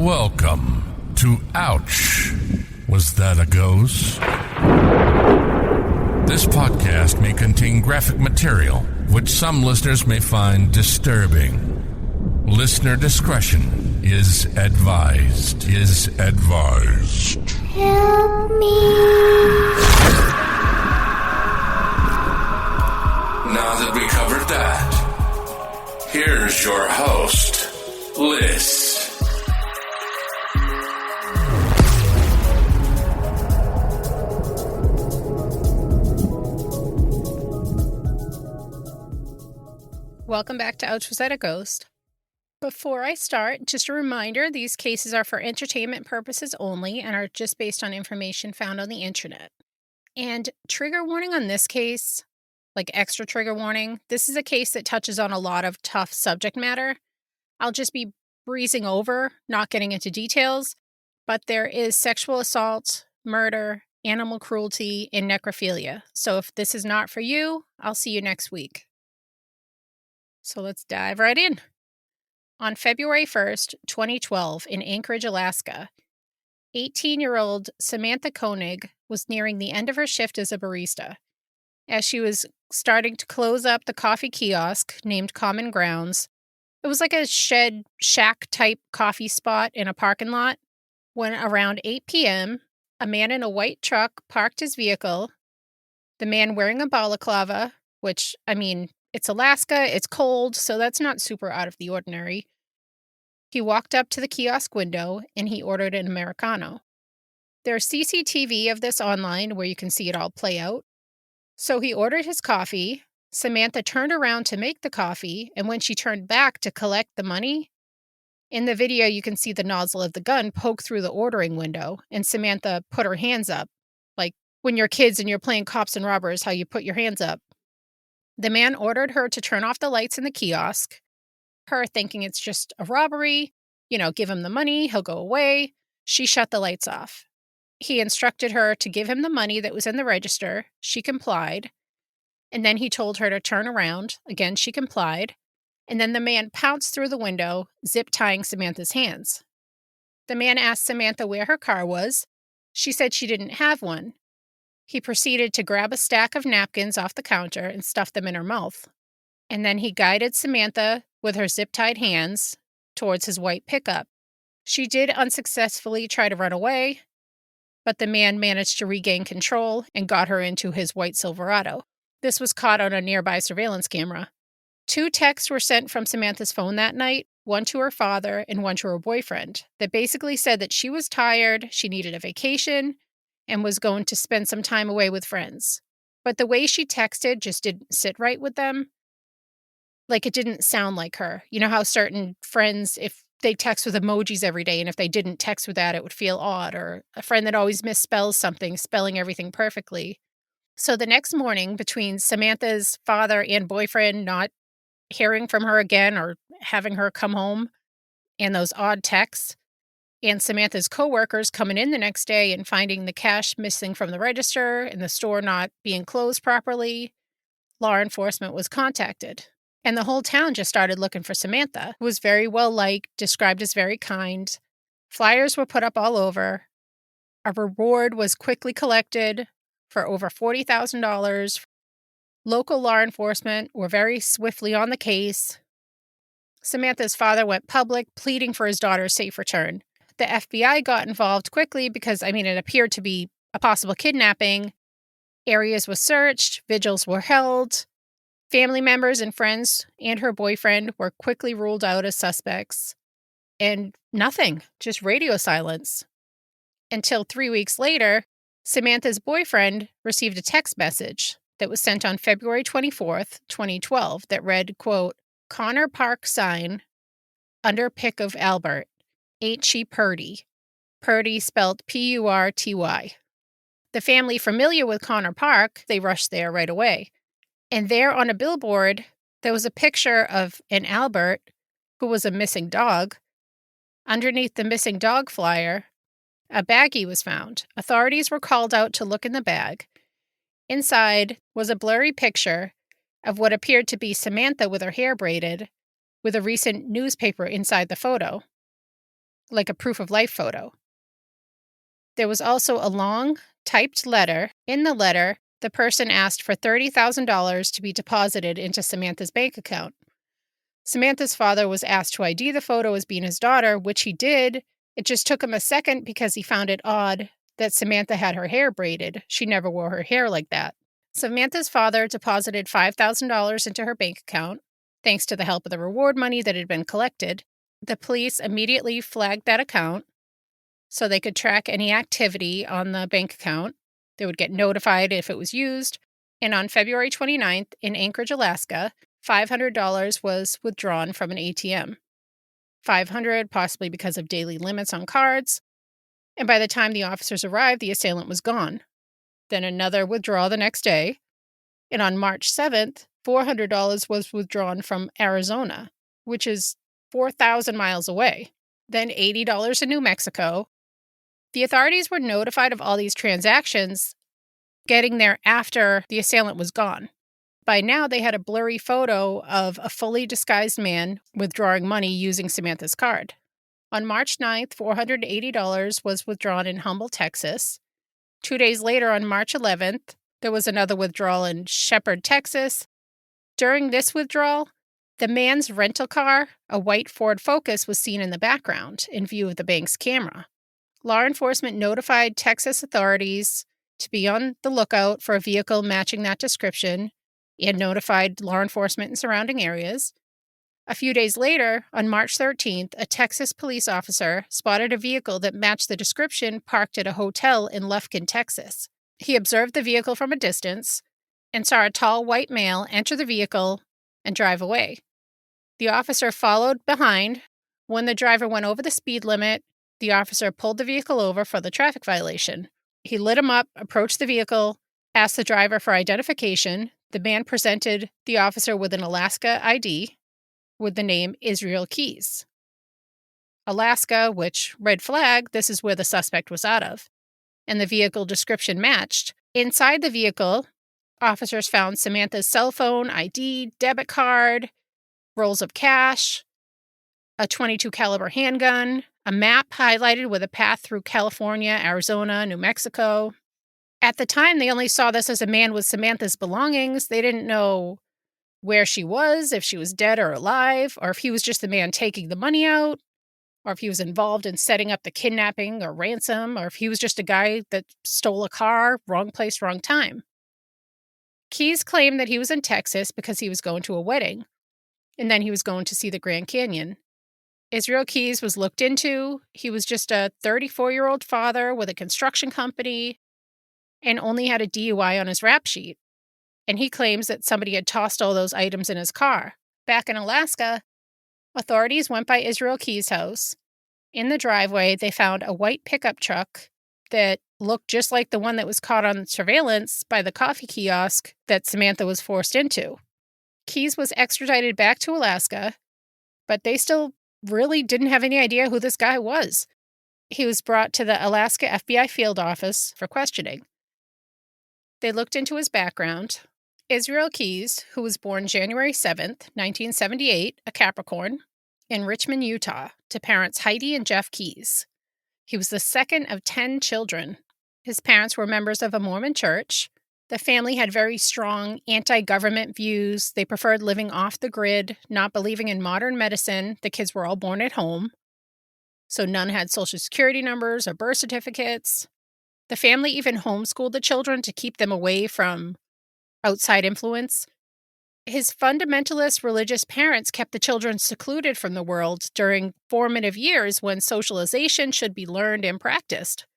Welcome to Ouch. Was that a ghost? This podcast may contain graphic material, which some listeners may find disturbing. Listener discretion is advised. Help me. Now that we covered that, here's your host, Liz. Welcome back to Ouch, Was That a Ghost? Before I start, just a reminder, these cases are for entertainment purposes only and are just based on information found on the internet. And trigger warning on this case, like extra trigger warning, this is a case that touches on a lot of tough subject matter. I'll just be breezing over, not getting into details, but there is sexual assault, murder, animal cruelty, and necrophilia. So if this is not for you, I'll see you next week. So let's dive right in. On February 1st, 2012, in Anchorage, Alaska, 18-year-old Samantha Koenig was nearing the end of her shift as a barista. As she was starting to close up the coffee kiosk named Common Grounds, it was like a shed shack-type coffee spot in a parking lot, when around 8 p.m., a man in a white truck parked his vehicle. The man wearing a balaclava, which, it's Alaska, it's cold, so that's not super out of the ordinary. He walked up to the kiosk window and he ordered an Americano. There's CCTV of this online where you can see it all play out. So he ordered his coffee. Samantha turned around to make the coffee, and when she turned back to collect the money, in the video you can see the nozzle of the gun poke through the ordering window, and Samantha put her hands up, like when you're kids and you're playing cops and robbers, how you put your hands up. The man ordered her to turn off the lights in the kiosk, her thinking it's just a robbery, give him the money, he'll go away. She shut the lights off. He instructed her to give him the money that was in the register. She complied. And then he told her to turn around. Again, she complied. And then the man pounced through the window, zip-tying Samantha's hands. The man asked Samantha where her car was. She said she didn't have one. He proceeded to grab a stack of napkins off the counter and stuff them in her mouth. And then he guided Samantha with her zip-tied hands towards his white pickup. She did unsuccessfully try to run away, but the man managed to regain control and got her into his white Silverado. This was caught on a nearby surveillance camera. 2 texts were sent from Samantha's phone that night, one to her father and one to her boyfriend, that basically said that she was tired, she needed a vacation, and was going to spend some time away with friends. But the way she texted just didn't sit right with them. Like, it didn't sound like her. You know how certain friends, if they text with emojis every day, and if they didn't text with that, it would feel odd, or a friend that always misspells something, spelling everything perfectly. So the next morning, between Samantha's father and boyfriend not hearing from her again or having her come home, and those odd texts, and Samantha's coworkers coming in the next day and finding the cash missing from the register and the store not being closed properly, law enforcement was contacted. And the whole town just started looking for Samantha, who was very well liked, described as very kind. Flyers were put up all over. A reward was quickly collected for over $40,000. Local law enforcement were very swiftly on the case. Samantha's father went public, pleading for his daughter's safe return. The FBI got involved quickly because, it appeared to be a possible kidnapping. Areas were searched, vigils were held. Family members and friends and her boyfriend were quickly ruled out as suspects. And nothing, just radio silence. Until 3 weeks later, Samantha's boyfriend received a text message that was sent on February 24th, 2012 that read, quote, "Connor Park sign under pic of Albert. Ain't she purty?" Purty spelled P-U-R-T-Y. The family familiar with Connor Park, they rushed there right away. And there on a billboard, there was a picture of an Albert, who was a missing dog. Underneath the missing dog flyer, a baggie was found. Authorities were called out to look in the bag. Inside was a blurry picture of what appeared to be Samantha with her hair braided, with a recent newspaper inside the photo. like a proof of life photo. There was also a long, typed letter. In the letter, the person asked for $30,000 to be deposited into Samantha's bank account. Samantha's father was asked to ID the photo as being his daughter, which he did. It just took him a second because he found it odd that Samantha had her hair braided. She never wore her hair like that. Samantha's father deposited $5,000 into her bank account, thanks to the help of the reward money that had been collected. The police immediately flagged that account so they could track any activity on the bank account. They would get notified if it was used. And on February 29th in Anchorage, Alaska, $500 was withdrawn from an ATM. $500, possibly because of daily limits on cards. And by the time the officers arrived, the assailant was gone. Then another withdrawal the next day. And on March 7th, $400 was withdrawn from Arizona, which is 4,000 miles away. Then $80 in New Mexico. The authorities were notified of all these transactions, getting there after the assailant was gone. By now, they had a blurry photo of a fully disguised man withdrawing money using Samantha's card. On March 9th, $480 was withdrawn in Humble, Texas. 2 days later, on March 11th, there was another withdrawal in Shepherd, Texas. During this withdrawal, the man's rental car, a white Ford Focus, was seen in the background in view of the bank's camera. Law enforcement notified Texas authorities to be on the lookout for a vehicle matching that description and notified law enforcement in surrounding areas. A few days later, on March 13th, a Texas police officer spotted a vehicle that matched the description parked at a hotel in Lufkin, Texas. He observed the vehicle from a distance and saw a tall white male enter the vehicle and drive away. The officer followed behind. When the driver went over the speed limit, the officer pulled the vehicle over for the traffic violation. He lit him up, approached the vehicle, asked the driver for identification. The man presented the officer with an Alaska ID with the name Israel Keys. Alaska, which, red flag, this is where the suspect was out of. And the vehicle description matched. Inside the vehicle, officers found Samantha's cell phone, ID, debit card, rolls of cash, a .22 caliber handgun, a map highlighted with a path through California, Arizona, New Mexico. At the time, they only saw this as a man with Samantha's belongings. They didn't know where she was, if she was dead or alive, or if he was just the man taking the money out, or if he was involved in setting up the kidnapping or ransom, or if he was just a guy that stole a car, wrong place, wrong time. Keys claimed that he was in Texas because he was going to a wedding, and then he was going to see the Grand Canyon. Israel Keys was looked into. He was just a 34-year-old father with a construction company and only had a DUI on his rap sheet. And he claims that somebody had tossed all those items in his car. Back in Alaska, authorities went by Israel Keys' house. In the driveway, they found a white pickup truck that looked just like the one that was caught on surveillance by the coffee kiosk that Samantha was forced into. Keys was extradited back to Alaska, but they still really didn't have any idea who this guy was. He was brought to the Alaska FBI field office for questioning. They looked into his background. Israel Keys, who was born January 7th, 1978, a Capricorn, in Richmond, Utah, to parents Heidi and Jeff Keys. He was the second of 10 children. His parents were members of a Mormon church. The family had very strong anti-government views. They preferred living off the grid, not believing in modern medicine. The kids were all born at home, so none had social security numbers or birth certificates. The family even homeschooled the children to keep them away from outside influence. His fundamentalist religious parents kept the children secluded from the world during formative years when socialization should be learned and practiced.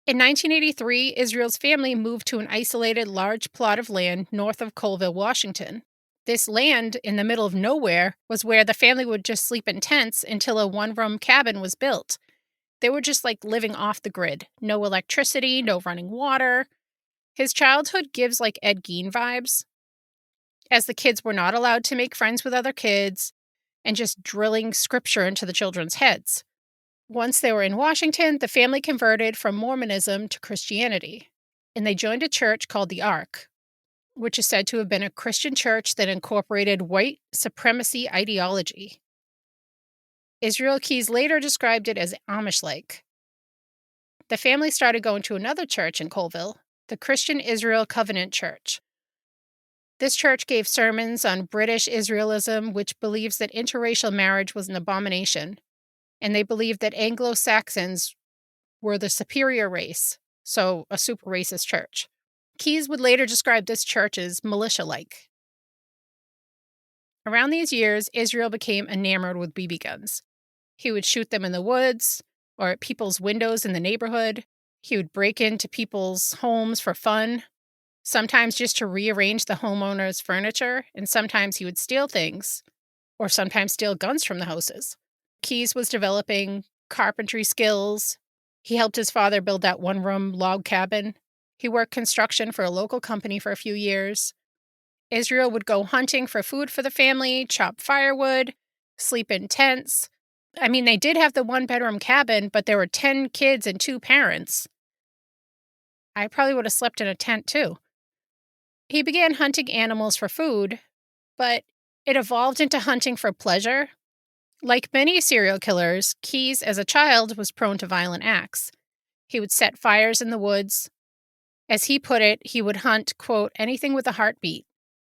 In 1983, Israel's family moved to an isolated large plot of land north of Colville, Washington. This land in the middle of nowhere was where the family would just sleep in tents until a one-room cabin was built. They were just like living off the grid. No electricity, no running water. His childhood gives like Ed Gein vibes, as the kids were not allowed to make friends with other kids and just drilling scripture into the children's heads. Once they were in Washington, the family converted from Mormonism to Christianity, and they joined a church called the Ark, which is said to have been a Christian church that incorporated white supremacy ideology. Israel Keyes later described it as Amish-like. The family started going to another church in Colville, the Christian Israel Covenant Church. This church gave sermons on British Israelism, which believes that interracial marriage was an abomination, and they believed that Anglo-Saxons were the superior race, so a super racist church. Keyes would later describe this church as militia-like. Around these years, Israel became enamored with BB guns. He would shoot them in the woods or at people's windows in the neighborhood. He would break into people's homes for fun, sometimes just to rearrange the homeowner's furniture, and sometimes he would steal things, or sometimes steal guns from the houses. Keyes was developing carpentry skills. He helped his father build that one-room log cabin. He worked construction for a local company for a few years. Israel would go hunting for food for the family, chop firewood, sleep in tents. I mean, they did have the one-bedroom cabin, but there were 10 kids and 2 parents. I probably would have slept in a tent, too. He began hunting animals for food, but it evolved into hunting for pleasure. Like many serial killers, Keyes, as a child, was prone to violent acts. He would set fires in the woods. As he put it, he would hunt, quote, anything with a heartbeat,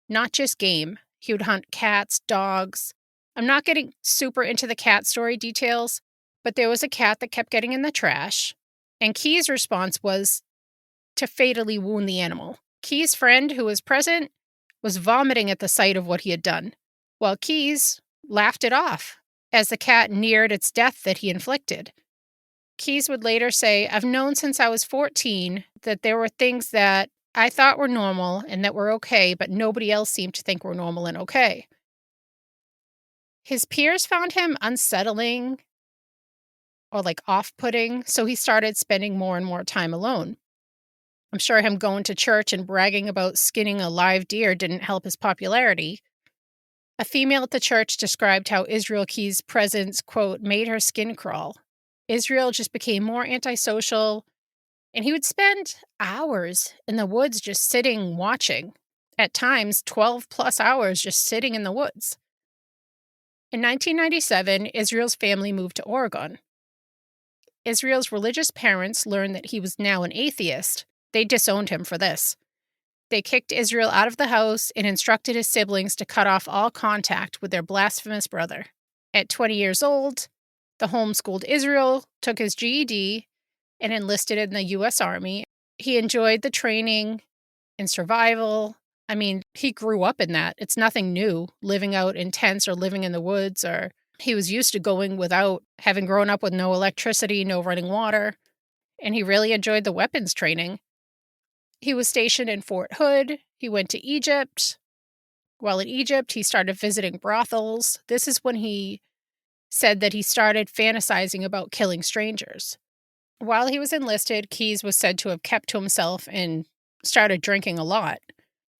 not just game. He would hunt cats, dogs. I'm not getting super into the cat story details, but there was a cat that kept getting in the trash, and Keyes' response was to fatally wound the animal. Keyes' friend, who was present, was vomiting at the sight of what he had done, while Keyes laughed it off as the cat neared its death that he inflicted. Keyes would later say, I've known since I was 14 that there were things that I thought were normal and that were okay, but nobody else seemed to think were normal and okay. His peers found him unsettling or off-putting, so he started spending more and more time alone. I'm sure him going to church and bragging about skinning a live deer didn't help his popularity. A female at the church described how Israel Keyes' presence, quote, made her skin crawl. Israel just became more antisocial, and he would spend hours in the woods just sitting, watching. At times, 12-plus hours just sitting in the woods. In 1997, Israel's family moved to Oregon. Israel's religious parents learned that he was now an atheist. They disowned him for this. They kicked Israel out of the house and instructed his siblings to cut off all contact with their blasphemous brother. At 20 years old, the homeschooled Israel took his GED and enlisted in the U.S. Army. He enjoyed the training and survival. I mean, he grew up in that. It's nothing new, living out in tents or living in the woods, or he was used to going without, having grown up with no electricity, no running water, and he really enjoyed the weapons training. He was stationed in Fort Hood. He went to Egypt. While in Egypt, he started visiting brothels. This is when he said that he started fantasizing about killing strangers. While he was enlisted, Keyes was said to have kept to himself and started drinking a lot.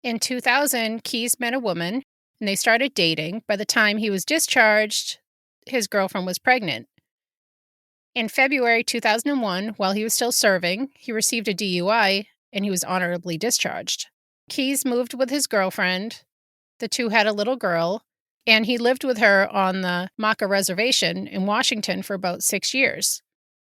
In 2000, Keyes met a woman, and they started dating. By the time he was discharged, his girlfriend was pregnant. In February 2001, while he was still serving, he received a DUI, and he was honorably discharged. Keyes moved with his girlfriend. The two had a little girl, and he lived with her on the Maca Reservation in Washington for about 6 years,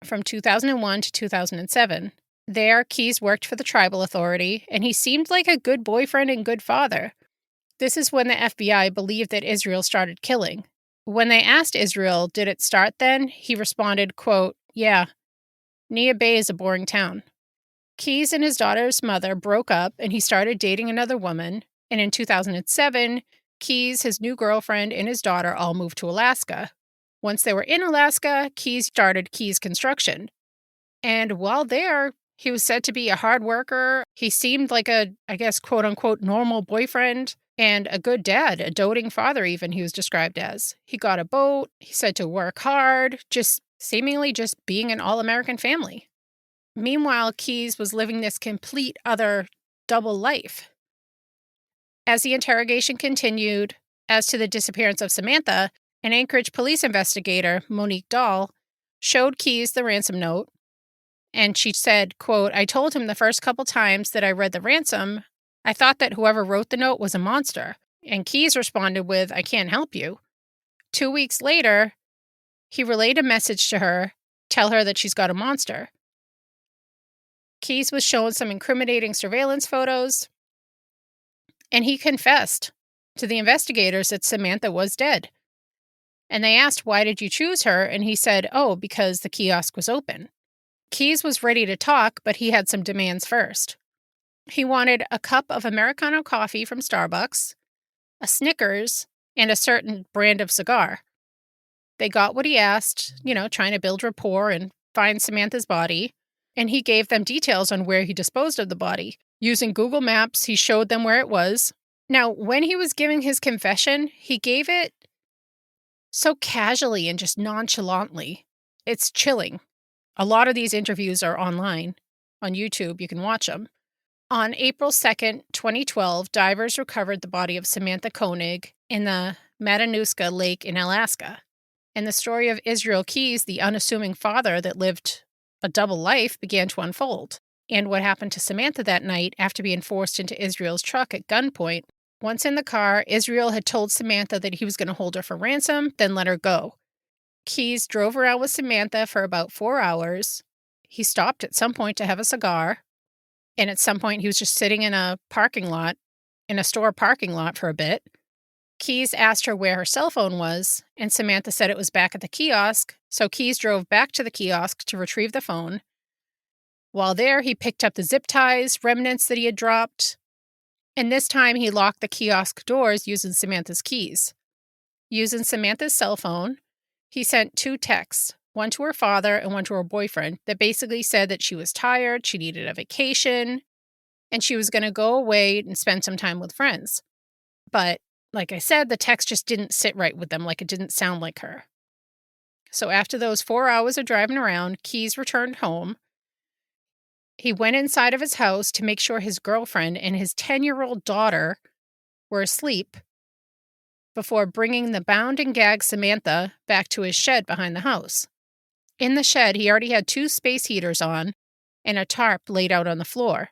from 2001 to 2007. There, Keyes worked for the tribal authority, and he seemed like a good boyfriend and good father. This is when the FBI believed that Israel started killing. When they asked Israel, did it start then? He responded, quote, yeah, Nia Bay is a boring town. Keyes and his daughter's mother broke up, and he started dating another woman. And in 2007, Keyes, his new girlfriend, and his daughter all moved to Alaska. Once they were in Alaska, Keyes started Keyes Construction. And while there, he was said to be a hard worker. He seemed like a, I guess, quote-unquote, normal boyfriend and a good dad, a doting father even, he was described as. He got a boat. He said to work hard, seemingly just being an all-American family. Meanwhile, Keyes was living this complete other double life. As the interrogation continued, as to the disappearance of Samantha, an Anchorage police investigator, Monique Dahl, showed Keyes the ransom note, and she said, quote, I told him the first couple times that I read the ransom, I thought that whoever wrote the note was a monster. And Keyes responded with, I can't help you. 2 weeks later, He relayed a message to her, tell her that she's got a monster. Keyes was shown some incriminating surveillance photos, and he confessed to the investigators that Samantha was dead. And they asked, why did you choose her? And he said, oh, because the kiosk was open. Keyes was ready to talk, but he had some demands first. He wanted a cup of Americano coffee from Starbucks, a Snickers, and a certain brand of cigar. They got what he asked, trying to build rapport and find Samantha's body, and he gave them details on where he disposed of the body. Using Google Maps, he showed them where it was. Now, when he was giving his confession, he gave it so casually and just nonchalantly. It's chilling. A lot of these interviews are online on YouTube. You can watch them. On April 2nd, 2012, divers recovered the body of Samantha Koenig in the Matanuska Lake in Alaska. And the story of Israel Keyes, the unassuming father that lived a double life, began to unfold. And what happened to Samantha that night after being forced into Israel's truck at gunpoint. Once in the car, Israel had told Samantha that he was going to hold her for ransom, then let her go. Keyes drove around with Samantha for about 4 hours. He stopped at some point to have a cigar. And at some point, he was just sitting in a store parking lot for a bit. Keyes asked her where her cell phone was, and Samantha said it was back at the kiosk, so Keyes drove back to the kiosk to retrieve the phone. While there, he picked up the zip ties, remnants that he had dropped, and this time he locked the kiosk doors using Samantha's keys. Using Samantha's cell phone, he sent 2 texts, one to her father and one to her boyfriend, that basically said that she was tired, she needed a vacation, and she was going to go away and spend some time with friends. But like I said, the text just didn't sit right with them, like it didn't sound like her. So after those 4 hours of driving around, Keyes returned home. He went inside of his house to make sure his girlfriend and his 10-year-old daughter were asleep before bringing the bound and gagged Samantha back to his shed behind the house. In the shed, he already had 2 space heaters on and a tarp laid out on the floor.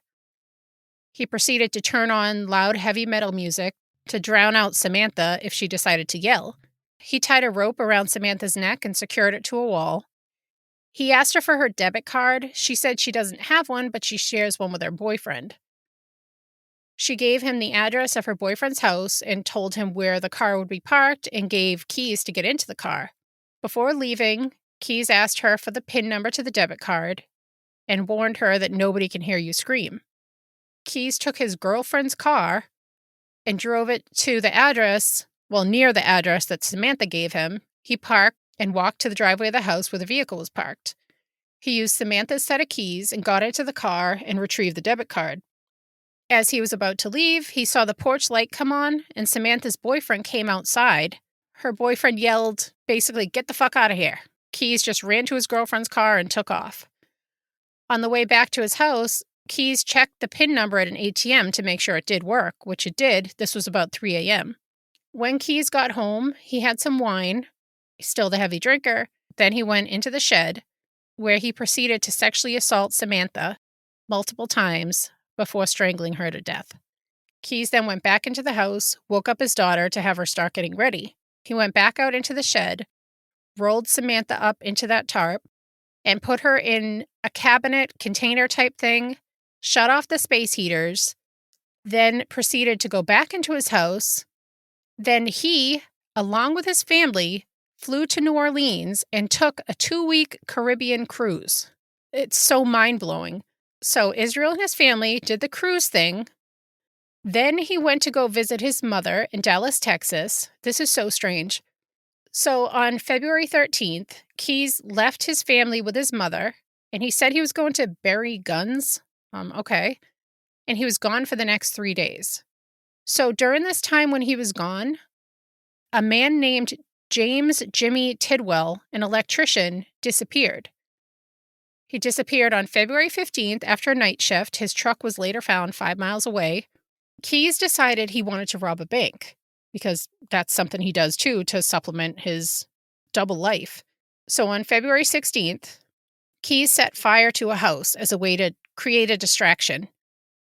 He proceeded to turn on loud heavy metal music to drown out Samantha if she decided to yell. He tied a rope around Samantha's neck and secured it to a wall. He asked her for her debit card. She said she doesn't have one, but she shares one with her boyfriend. She gave him the address of her boyfriend's house and told him where the car would be parked and gave keys to get into the car. Before leaving, Keyes asked her for the PIN number to the debit card and warned her that nobody can hear you scream. Keyes took his girlfriend's car and drove it to the address, near the address that Samantha gave him. He parked and walked to the driveway of the house where the vehicle was parked. He used Samantha's set of keys and got into the car and retrieved the debit card. As he was about to leave, he saw the porch light come on and Samantha's boyfriend came outside. Her boyfriend yelled, basically, "Get the fuck out of here." Keyes just ran to his girlfriend's car and took off. On the way back to his house, Keyes checked the PIN number at an ATM to make sure it did work, which it did. This was about 3 a.m. When Keyes got home, he had some wine, still the heavy drinker. Then he went into the shed, where he proceeded to sexually assault Samantha multiple times before strangling her to death. Keyes then went back into the house, woke up his daughter to have her start getting ready. He went back out into the shed, rolled Samantha up into that tarp, and put her in a cabinet container type thing, shut off the space heaters, then proceeded to go back into his house. Then he, along with his family, flew to New Orleans and took a 2-week Caribbean cruise. It's so mind-blowing. So Israel and his family did the cruise thing. Then he went to go visit his mother in Dallas, Texas. This is so strange. So on February 13th, Keyes left his family with his mother, and he said he was going to bury guns. Okay. And he was gone for the next 3 days. So during this time when he was gone, a man named James Jimmy Tidwell, an electrician, disappeared. He disappeared on February 15th after a night shift. His truck was later found 5 miles away. Keyes decided he wanted to rob a bank because that's something he does too to supplement his double life. So on February 16th, Keyes set fire to a house as a way to create a distraction,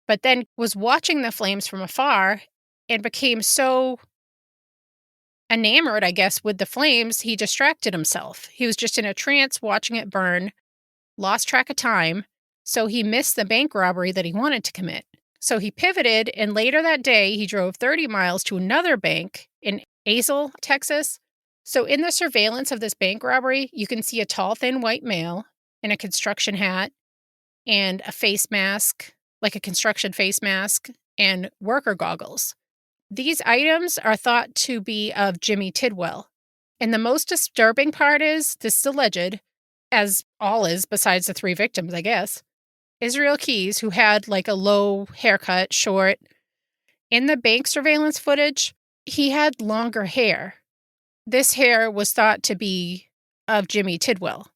but then was watching the flames from afar and became so enamored, I guess, with the flames, he distracted himself. He was just in a trance watching it burn, lost track of time, so he missed the bank robbery that he wanted to commit. So he pivoted, and later that day, he drove 30 miles to another bank in Azle, Texas. So in the surveillance of this bank robbery, you can see a tall, thin white male in a construction hat and a face mask, like a construction face mask, and worker goggles. These items are thought to be of Jimmy Tidwell. And the most disturbing part is, this is alleged, as all is besides the 3 victims, I guess, Israel Keys, who had like a low haircut, short. In the bank surveillance footage, he had longer hair. This hair was thought to be of Jimmy Tidwell.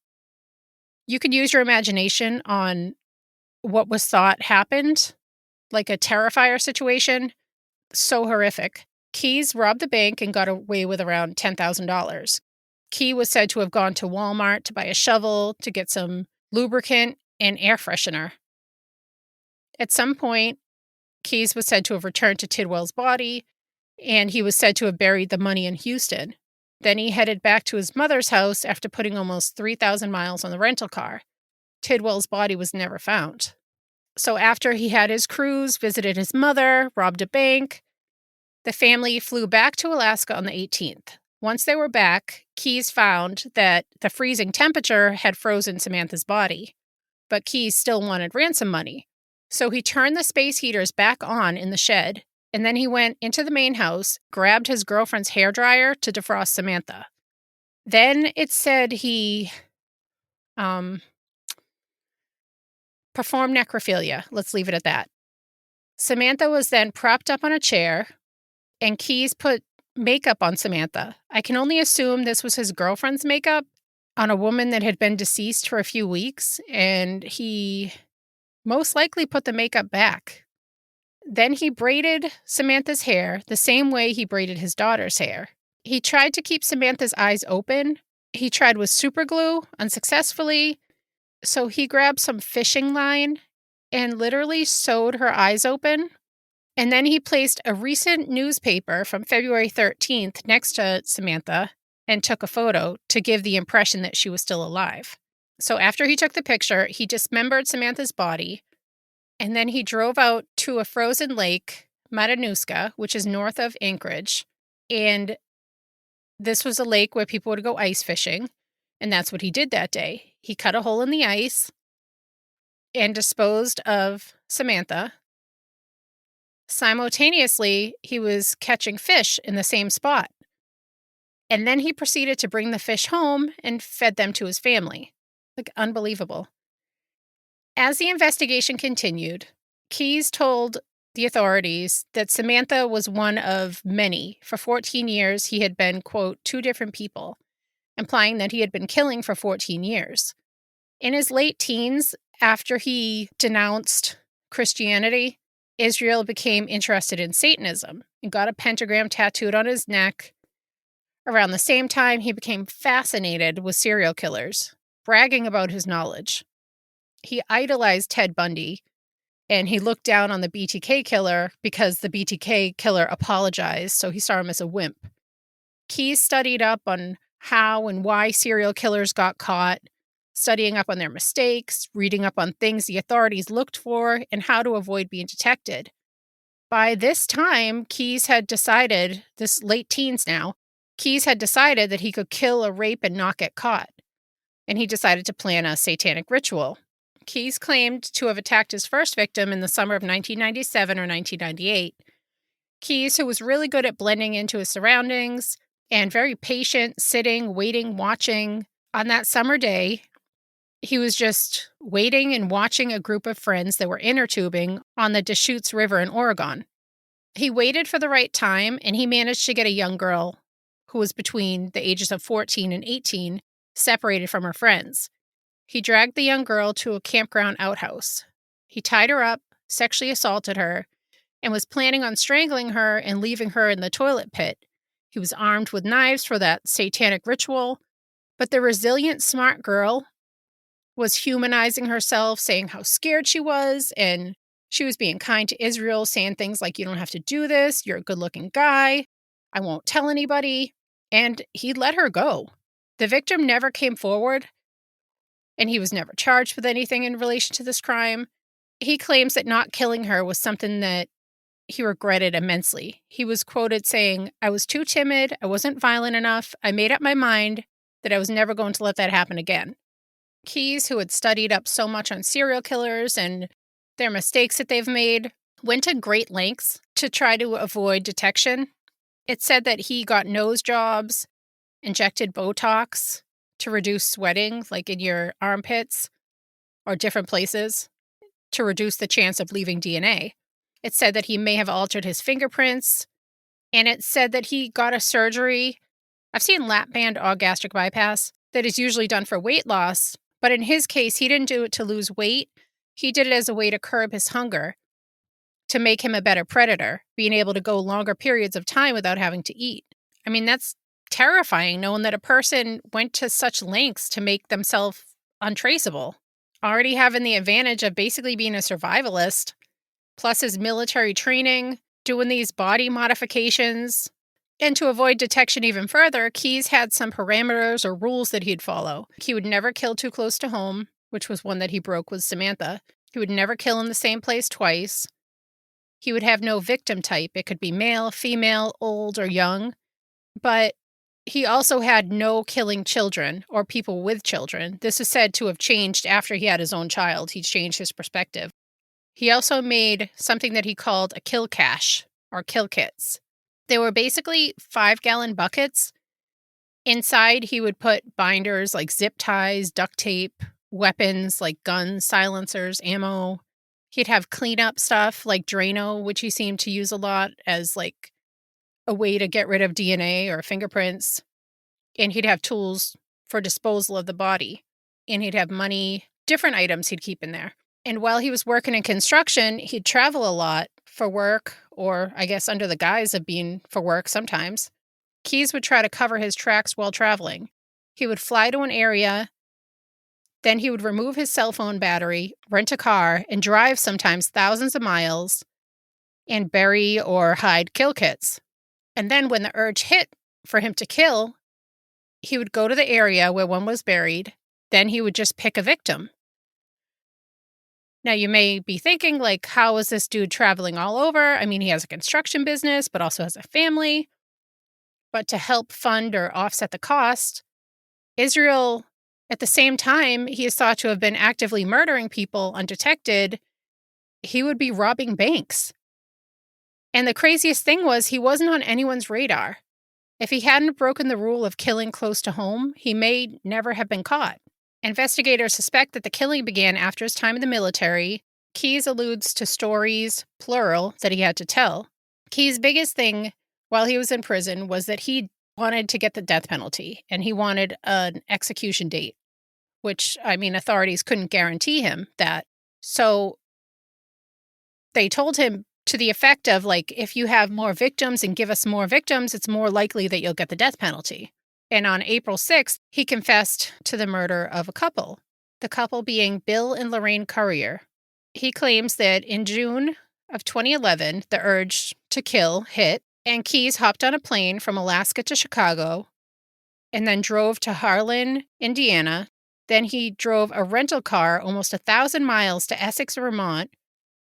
You could use your imagination on what was thought happened, like a Terrifier situation. So horrific. Keys robbed the bank and got away with around $10,000. Key was said to have gone to Walmart to buy a shovel, to get some lubricant and air freshener. At some point, Keys was said to have returned to Tidwell's body, and he was said to have buried the money in Houston. Then he headed back to his mother's house after putting almost 3,000 miles on the rental car. Tidwell's body was never found. So after he had his cruise, visited his mother, robbed a bank, the family flew back to Alaska on the 18th. Once they were back, Keys found that the freezing temperature had frozen Samantha's body, but Keys still wanted ransom money. So he turned the space heaters back on in the shed, and then he went into the main house, grabbed his girlfriend's hairdryer to defrost Samantha. Then it said he performed necrophilia. Let's leave it at that. Samantha was then propped up on a chair, and Keys put makeup on Samantha. I can only assume this was his girlfriend's makeup on a woman that had been deceased for a few weeks, and he most likely put the makeup back. Then he braided Samantha's hair the same way he braided his daughter's hair. He tried to keep Samantha's eyes open. He tried with super glue, unsuccessfully. So he grabbed some fishing line and literally sewed her eyes open. And then he placed a recent newspaper from February 13th next to Samantha and took a photo to give the impression that she was still alive. So after he took the picture, he dismembered Samantha's body, and then he drove out to a frozen lake, Matanuska, which is north of Anchorage. And this was a lake where people would go ice fishing, and that's what he did that day. He cut a hole in the ice and disposed of Samantha. Simultaneously, he was catching fish in the same spot. And then he proceeded to bring the fish home and fed them to his family. Like, unbelievable. As the investigation continued, Keys told the authorities that Samantha was one of many. For 14 years, he had been, quote, 2 different people, implying that he had been killing for 14 years. In his late teens, after he denounced Christianity, Israel became interested in Satanism and got a pentagram tattooed on his neck. Around the same time, he became fascinated with serial killers, bragging about his knowledge. He idolized Ted Bundy, and he looked down on the BTK killer because the BTK killer apologized, so he saw him as a wimp. Keys studied up on how and why serial killers got caught, studying up on their mistakes, reading up on things the authorities looked for, and how to avoid being detected. By this time, Keys had decided, this late teens now, Keys had decided that he could kill or rape and not get caught. And he decided to plan a satanic ritual. Keys claimed to have attacked his first victim in the summer of 1997 or 1998. Keys, who was really good at blending into his surroundings and very patient, sitting, waiting, watching. On that summer day, he was just waiting and watching a group of friends that were inner tubing on the Deschutes River in Oregon. He waited for the right time, and he managed to get a young girl who was between the ages of 14 and 18 separated from her friends. He dragged the young girl to a campground outhouse. He tied her up, sexually assaulted her, and was planning on strangling her and leaving her in the toilet pit. He was armed with knives for that satanic ritual, but the resilient, smart girl was humanizing herself, saying how scared she was, and she was being kind to Israel, saying things like, "You don't have to do this, you're a good-looking guy, I won't tell anybody." and he let her go. The victim never came forward, and he was never charged with anything in relation to this crime. He claims that not killing her was something that he regretted immensely. He was quoted saying, "I was too timid, I wasn't violent enough, I made up my mind that I was never going to let that happen again." Keyes, who had studied up so much on serial killers and their mistakes that they've made, went to great lengths to try to avoid detection. It said that he got nose jobs, injected Botox to reduce sweating, like in your armpits or different places, to reduce the chance of leaving DNA. It said that he may have altered his fingerprints, and it said that he got a surgery. I've seen lap band or gastric bypass that is usually done for weight loss, but in his case, he didn't do it to lose weight. He did it as a way to curb his hunger, to make him a better predator, being able to go longer periods of time without having to eat. I mean, that's terrifying, knowing that a person went to such lengths to make themselves untraceable. Already having the advantage of basically being a survivalist, plus his military training, doing these body modifications. And to avoid detection even further, Keyes had some parameters or rules that he'd follow. He would never kill too close to home, which was one that he broke with Samantha. He would never kill in the same place twice. He would have no victim type. It could be male, female, old, or young. But he also had no killing children or people with children. This is said to have changed after he had his own child. He changed his perspective. He also made something that he called a kill cache or kill kits. They were basically 5-gallon buckets. Inside, he would put binders like zip ties, duct tape, weapons like guns, silencers, ammo. He'd have cleanup stuff like Drano, which he seemed to use a lot as like a way to get rid of DNA or fingerprints. And he'd have tools for disposal of the body. And he'd have money, different items he'd keep in there. And while he was working in construction, he'd travel a lot for work, or I guess under the guise of being for work sometimes. Keyes would try to cover his tracks while traveling. He would fly to an area, then he would remove his cell phone battery, rent a car, and drive sometimes thousands of miles and bury or hide kill kits. And then when the urge hit for him to kill, he would go to the area where one was buried. Then he would just pick a victim. Now, you may be thinking, like, how is this dude traveling all over? I mean, he has a construction business, but also has a family. But to help fund or offset the cost, Israel, at the same time, he is thought to have been actively murdering people undetected. He would be robbing banks. And the craziest thing was he wasn't on anyone's radar. If he hadn't broken the rule of killing close to home, he may never have been caught. Investigators suspect that the killing began after his time in the military. Keyes alludes to stories, plural, that he had to tell. Keyes' biggest thing while he was in prison was that he wanted to get the death penalty, and he wanted an execution date, which, I mean, authorities couldn't guarantee him that. So they told him to the effect of, like, if you have more victims and give us more victims, it's more likely that you'll get the death penalty. And on April 6th, he confessed to the murder of a couple, the couple being Bill and Lorraine Currier. He claims that in June of 2011, the urge to kill hit, and Keyes hopped on a plane from Alaska to Chicago and then drove to Harlan, Indiana. Then he drove a rental car almost 1,000 miles to Essex, Vermont,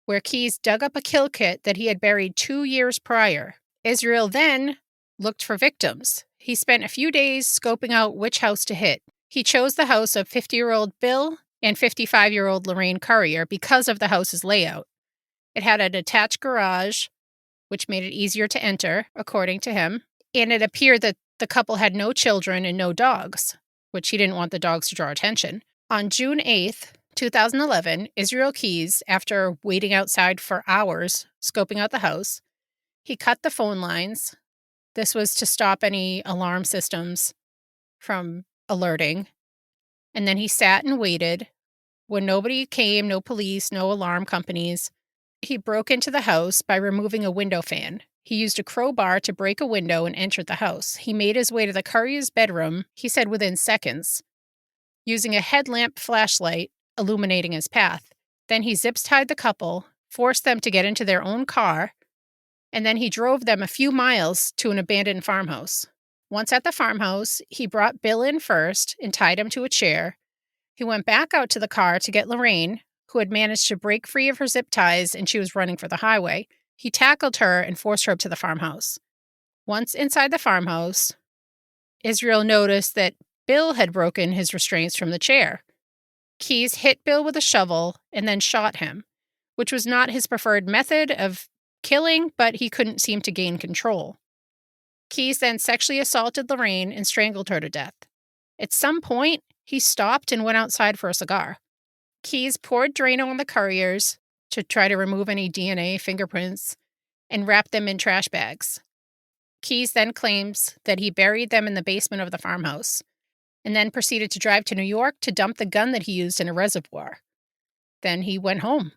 where Keyes dug up a kill kit that he had buried 2 years prior. Israel then looked for victims. He spent a few days scoping out which house to hit. He chose the house of 50-year-old Bill and 55-year-old Lorraine Currier because of the house's layout. It had a detached garage, which made it easier to enter, according to him, and it appeared that the couple had no children and no dogs, which he didn't want the dogs to draw attention. On June 8th, 2011, Israel Keyes, after waiting outside for hours, scoping out the house, he cut the phone lines. This was to stop any alarm systems from alerting. And then he sat and waited. When nobody came, no police, no alarm companies, he broke into the house by removing a window fan. He used a crowbar to break a window and entered the house. He made his way to the Currier's bedroom, he said within seconds, using a headlamp flashlight illuminating his path. Then he zip-tied the couple, forced them to get into their own car, and then he drove them a few miles to an abandoned farmhouse. Once at the farmhouse, he brought Bill in first and tied him to a chair. He went back out to the car to get Lorraine, who had managed to break free of her zip ties and she was running for the highway. He tackled her and forced her up to the farmhouse. Once inside the farmhouse, Israel noticed that Bill had broken his restraints from the chair. Keyes hit Bill with a shovel and then shot him, which was not his preferred method of killing, but he couldn't seem to gain control. Keyes then sexually assaulted Lorraine and strangled her to death. At some point, he stopped and went outside for a cigar. Keyes poured Drano on the couriers to try to remove any DNA, fingerprints, and wrapped them in trash bags. Keyes then claims that he buried them in the basement of the farmhouse and then proceeded to drive to New York to dump the gun that he used in a reservoir. Then he went home.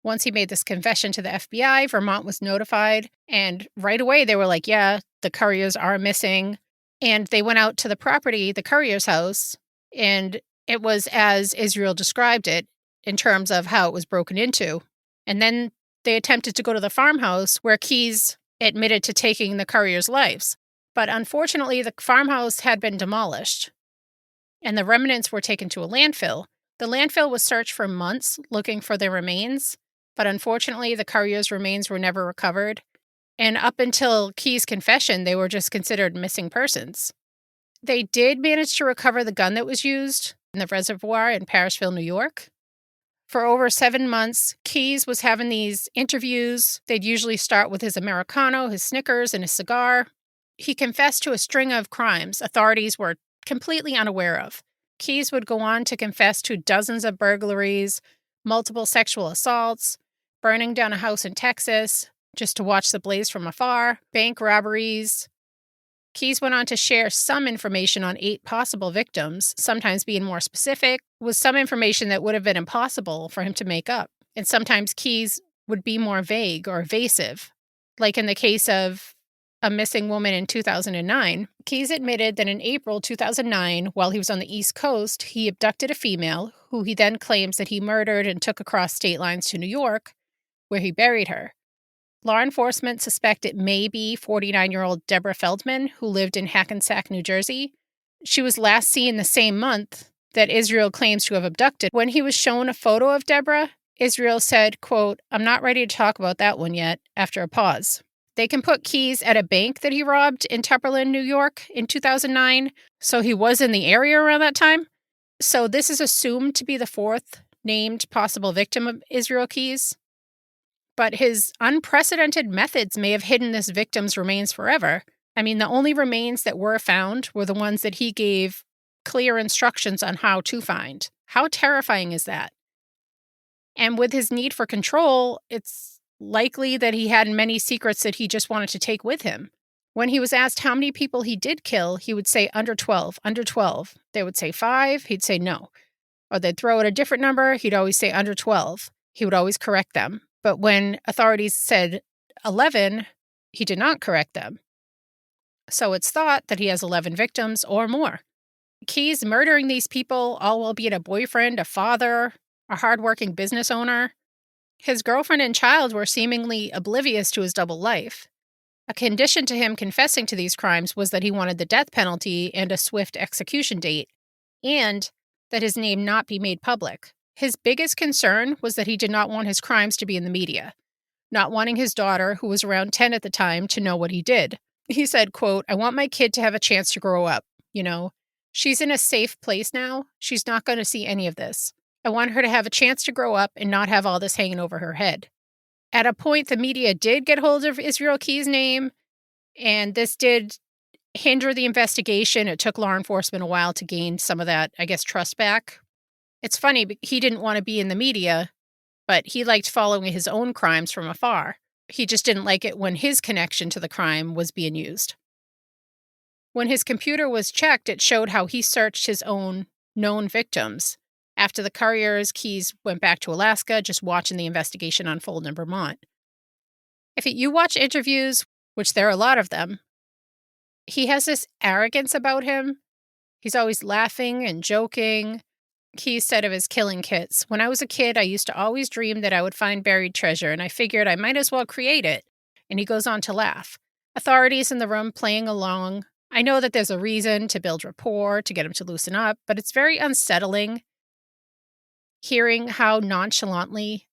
Once he made this confession to the FBI, Vermont was notified, and right away they were like, yeah, the couriers are missing. And they went out to the property, the courier's house, and it was as Israel described it in terms of how it was broken into. And then they attempted to go to the farmhouse where Keyes admitted to taking the couriers' lives. But unfortunately, the farmhouse had been demolished, and the remnants were taken to a landfill. The landfill was searched for months looking for their remains, but unfortunately, the couriers' remains were never recovered. And up until Keyes' confession, they were just considered missing persons. They did manage to recover the gun that was used in the reservoir in Parrishville, New York. For over 7 months, Keyes was having these interviews. They'd usually start with his Americano, his Snickers, and his cigar. He confessed to a string of crimes authorities were completely unaware of. Keyes would go on to confess to dozens of burglaries, multiple sexual assaults, burning down a house in Texas just to watch the blaze from afar, bank robberies. Keyes went on to share some information on 8 possible victims, sometimes being more specific, with some information that would have been impossible for him to make up. And sometimes Keyes would be more vague or evasive. Like in the case of a missing woman in 2009, Keyes admitted that in April 2009, while he was on the East Coast, he abducted a female who he then claims that he murdered and took across state lines to New York, where he buried her. Law enforcement suspect it may be 49-year-old Deborah Feldman, who lived in Hackensack, New Jersey. She was last seen the same month that Israel claims to have abducted. When he was shown a photo of Deborah, Israel said, quote, "I'm not ready to talk about that one yet," after a pause. They can put Keyes at a bank that he robbed in Tupperland, New York in 2009, so he was in the area around that time. So this is assumed to be the 4th named possible victim of Israel Keyes. But his unprecedented methods may have hidden this victim's remains forever. I mean, the only remains that were found were the ones that he gave clear instructions on how to find. How terrifying is that? And with his need for control, it's likely that he had many secrets that he just wanted to take with him. When he was asked how many people he did kill, he would say under 12, under 12. They would say 5, he'd say no. Or they'd throw out a different number, he'd always say under 12. He would always correct them. But when authorities said 11, he did not correct them. So it's thought that he has 11 victims or more. Keyes murdering these people, all while being a boyfriend, a father, a hardworking business owner. His girlfriend and child were seemingly oblivious to his double life. A condition to him confessing to these crimes was that he wanted the death penalty and a swift execution date, and that his name not be made public. His biggest concern was that he did not want his crimes to be in the media, not wanting his daughter, who was around 10 at the time, to know what he did. He said, quote, "I want my kid to have a chance to grow up. She's in a safe place now. She's not going to see any of this. I want her to have a chance to grow up and not have all this hanging over her head." At a point, the media did get hold of Israel Keyes' name, and this did hinder the investigation. It took law enforcement a while to gain some of that, trust back. It's funny, he didn't want to be in the media, but he liked following his own crimes from afar. He just didn't like it when his connection to the crime was being used. When his computer was checked, it showed how he searched his own known victims. After the couriers, Keyes went back to Alaska, just watching the investigation unfold in Vermont. If you watch interviews, which there are a lot of them, he has this arrogance about him. He's always laughing and joking. Keyes said of his killing kits, "When I was a kid, I used to always dream that I would find buried treasure, and I figured I might as well create it." And he goes on to laugh. Authorities in the room playing along I know that there's a reason to build rapport, to get him to loosen up, but it's very unsettling hearing how nonchalantly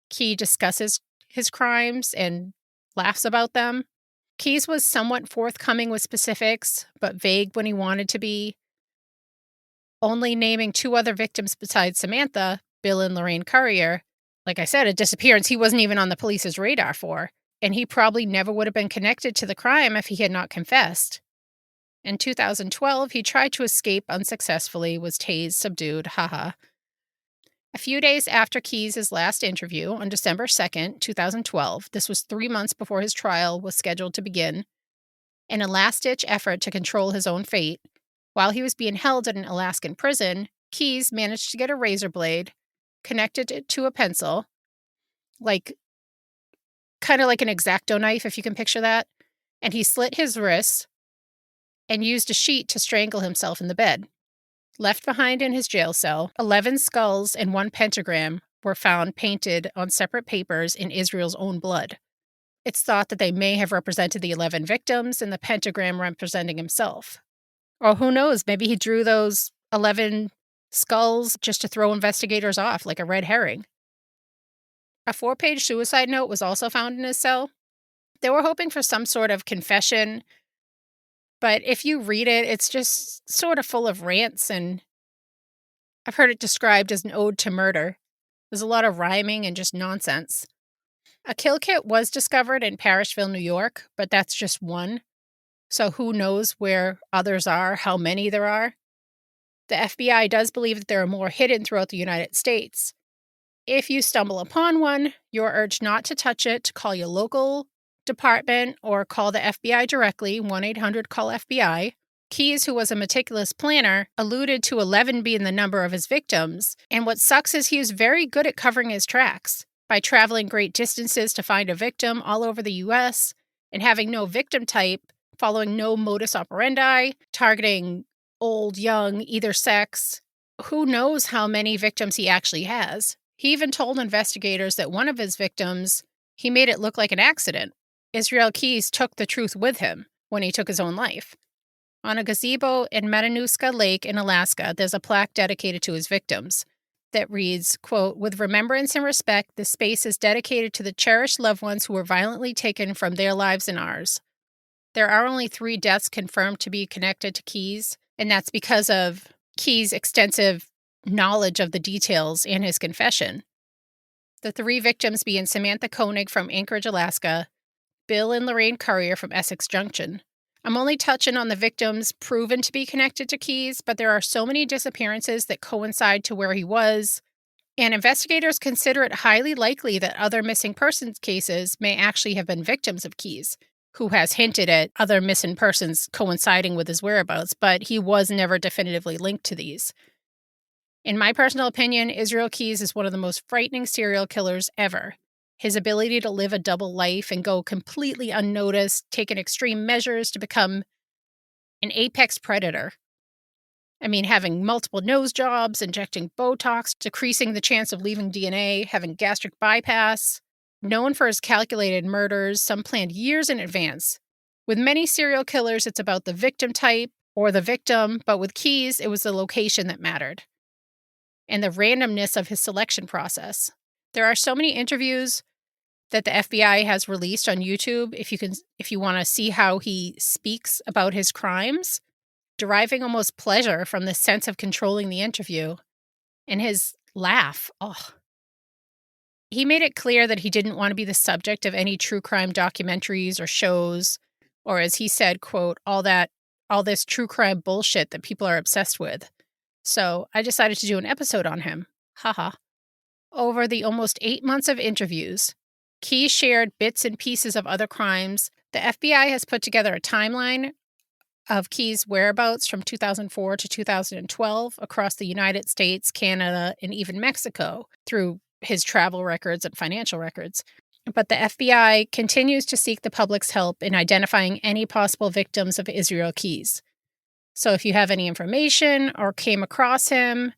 Key discusses his crimes and laughs about them. Keyes was somewhat forthcoming with specifics, but vague when he wanted to be, only naming 2 other victims besides Samantha, Bill and Lorraine Currier. Like I said, a disappearance he wasn't even on the police's radar for, and he probably never would have been connected to the crime if he had not confessed. In 2012, he tried to escape unsuccessfully, was tased, subdued, haha. A few days after Keyes' last interview, on December 2nd, 2012, this was 3 months before his trial was scheduled to begin, in a last-ditch effort to control his own fate, while he was being held at an Alaskan prison, Keyes managed to get a razor blade, connected it to a pencil, kind of like an X-Acto knife, if you can picture that, and he slit his wrists and used a sheet to strangle himself in the bed. Left behind in his jail cell, 11 skulls and 1 pentagram were found painted on separate papers in Israel's own blood. It's thought that they may have represented the 11 victims and the pentagram representing himself. Or who knows, maybe he drew those 11 skulls just to throw investigators off like a red herring. A 4-page suicide note was also found in his cell. They were hoping for some sort of confession, but if you read it, it's just sort of full of rants, and I've heard it described as an ode to murder. There's a lot of rhyming and just nonsense. A kill kit was discovered in Parishville, New York, but that's just one. So who knows where others are, how many there are. The FBI does believe that there are more hidden throughout the United States. If you stumble upon one, you're urged not to touch it, to call your local department or call the FBI directly, 1-800-CALL-FBI. Keyes, who was a meticulous planner, alluded to 11 being the number of his victims, and what sucks is he was very good at covering his tracks by traveling great distances to find a victim all over the U.S. and having no victim type, following no modus operandi, targeting old, young, either sex. Who knows how many victims he actually has? He even told investigators that one of his victims, he made it look like an accident. Israel Keyes took the truth with him when he took his own life. On a gazebo in Matanuska Lake in Alaska, there's a plaque dedicated to his victims that reads, quote, "With remembrance and respect, this space is dedicated to the cherished loved ones who were violently taken from their lives and ours. There are only 3 deaths confirmed to be connected to Keyes, and that's because of Keyes' extensive knowledge of the details in his confession. The 3 victims being Samantha Koenig from Anchorage, Alaska, Bill and Lorraine Currier from Essex Junction. I'm only touching on the victims proven to be connected to Keyes, but there are so many disappearances that coincide to where he was, and investigators consider it highly likely that other missing persons cases may actually have been victims of Keyes, who has hinted at other missing persons coinciding with his whereabouts, but he was never definitively linked to these. In my personal opinion, Israel Keyes is one of the most frightening serial killers ever. His ability to live a double life and go completely unnoticed, taking extreme measures to become an apex predator. I mean, having multiple nose jobs, injecting Botox, decreasing the chance of leaving DNA, having gastric bypass. Known for his calculated murders, some planned years in advance. With many serial killers, it's about the victim type or the victim, but with Keyes, it was the location that mattered, and the randomness of his selection process. There are so many interviews that the FBI has released on YouTube if you want to see how he speaks about his crimes, deriving almost pleasure from the sense of controlling the interview. And his laugh, He made it clear that he didn't want to be the subject of any true crime documentaries or shows, or as he said, quote, all this true crime bullshit that people are obsessed with. So I decided to do an episode on him. Haha. Over the almost 8 months of interviews, Keyes shared bits and pieces of other crimes. The FBI has put together a timeline of Keyes' whereabouts from 2004 to 2012 across the United States, Canada, and even Mexico through his travel records and financial records. But the FBI continues to seek the public's help in identifying any possible victims of Israel Keyes. So if you have any information or came across him,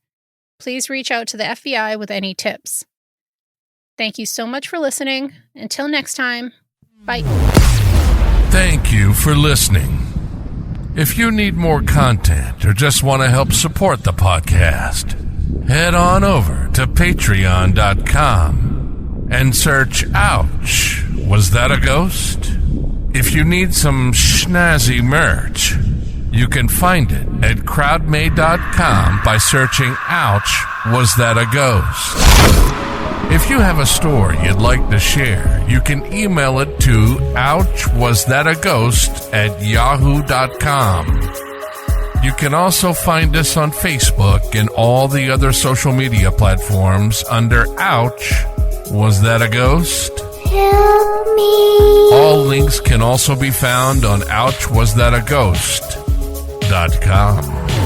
please reach out to the FBI with any tips. Thank you so much for listening. Until next time, bye. Thank you for listening. If you need more content or just want to help support the podcast, head on over to patreon.com and search Ouch, Was That a Ghost? If you need some snazzy merch, you can find it at crowdmade.com by searching Ouch, Was That a Ghost? If you have a story you'd like to share, you can email it to ouchwasthataghost@yahoo.com. You can also find us on Facebook and all the other social media platforms under Ouch, Was That a Ghost? Help me. All links can also be found on ouchwasthataghost.com.